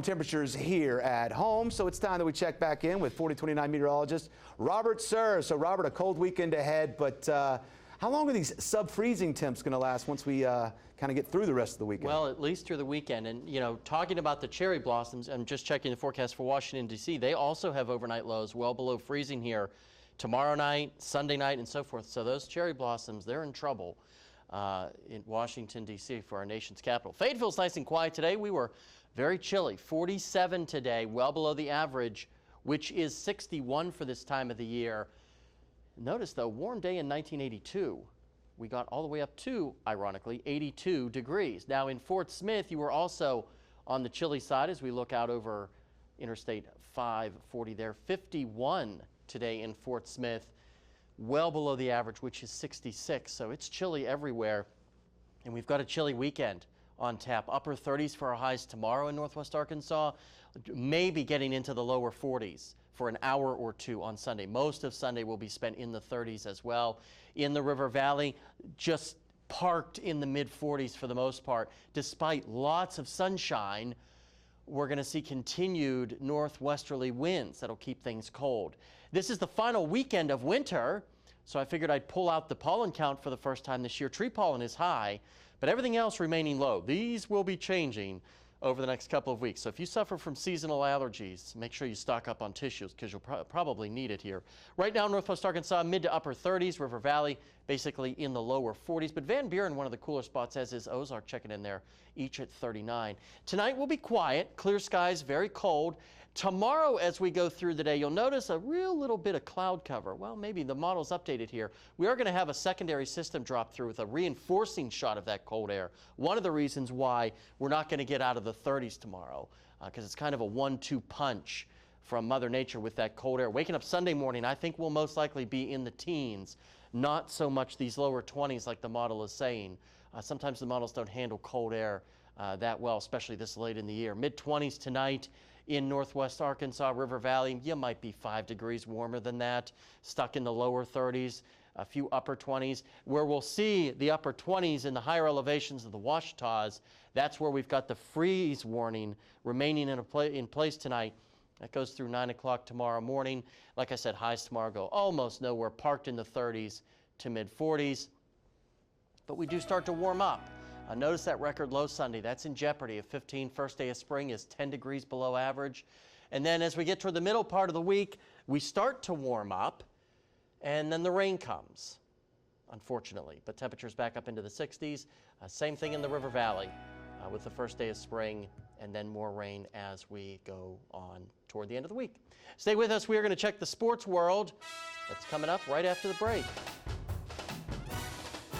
Temperatures here at home, so it's time that we check back in with 4029 meteorologist Robert Suhr. So Robert, a cold weekend ahead, but how long are these sub-freezing temps going to last once we kind of get through the rest of the weekend? Well, at least through the weekend. And, you know, talking about the cherry blossoms, I'm just checking the forecast for Washington, D.C. They also have overnight lows well below freezing here tomorrow night, Sunday night, and so forth. So those cherry blossoms, they're in trouble in Washington, D.C. for our nation's capital. Fayetteville's nice and quiet today. We were very chilly, 47 today, well below the average, which is 61 for this time of the year. Notice, though, warm day in 1982. We got all the way up to, ironically, 82 degrees. Now, in Fort Smith, you were also on the chilly side as we look out over Interstate 540 there. 51 today in Fort Smith, well below the average, which is 66. So it's chilly everywhere, and we've got a chilly weekend on tap. Upper 30s for our highs tomorrow in Northwest Arkansas, maybe getting into the lower 40s for an hour or two on Sunday. Most of Sunday will be spent in the 30s as well. In the River Valley, just parked in the mid 40s for the most part. Despite lots of sunshine, we're going to see continued northwesterly winds that'll keep things cold. This is the final weekend of winter, so I figured I'd pull out the pollen count for the first time this year. Tree pollen is high, but everything else remaining low. These will be changing over the next couple of weeks. So if you suffer from seasonal allergies, make sure you stock up on tissues because you'll probably need it here. Right now, Northwest Arkansas, mid to upper 30s. River Valley, basically in the lower 40s. But Van Buren, one of the cooler spots, as is Ozark, checking in there, each at 39. Tonight will be quiet, clear skies, very cold. Tomorrow, as we go through the day, you'll notice a real little bit of cloud cover. Well, maybe the model's updated here. We are going to have a secondary system drop through with a reinforcing shot of that cold air. One of the reasons why we're not going to get out of the 30s tomorrow, because it's kind of a 1-2 punch from Mother Nature with that cold air. Waking up Sunday morning, I think we'll most likely be in the teens, not so much these lower 20s like the model is saying. Sometimes the models don't handle cold air that well, especially this late in the year. Mid-20s tonight in Northwest Arkansas, River Valley. You might be 5 degrees warmer than that, stuck in the lower 30s, a few upper 20s. Where we'll see the upper 20s in the higher elevations of the Ouachitas, that's where we've got the freeze warning remaining in place tonight. That goes through 9 o'clock tomorrow morning. Like I said, highs tomorrow go almost nowhere, parked in the 30s to mid 40s. But we do start to warm up. Notice that record low Sunday. That's in jeopardy. A 15 first day of spring is 10 degrees below average. And then as we get toward the middle part of the week, we start to warm up, and then the rain comes, unfortunately. But temperatures back up into the 60s. Same thing in the River Valley with the first day of spring, and then more rain as we go on toward the end of the week. Stay with us. We are going to check the sports world. That's coming up right after the break.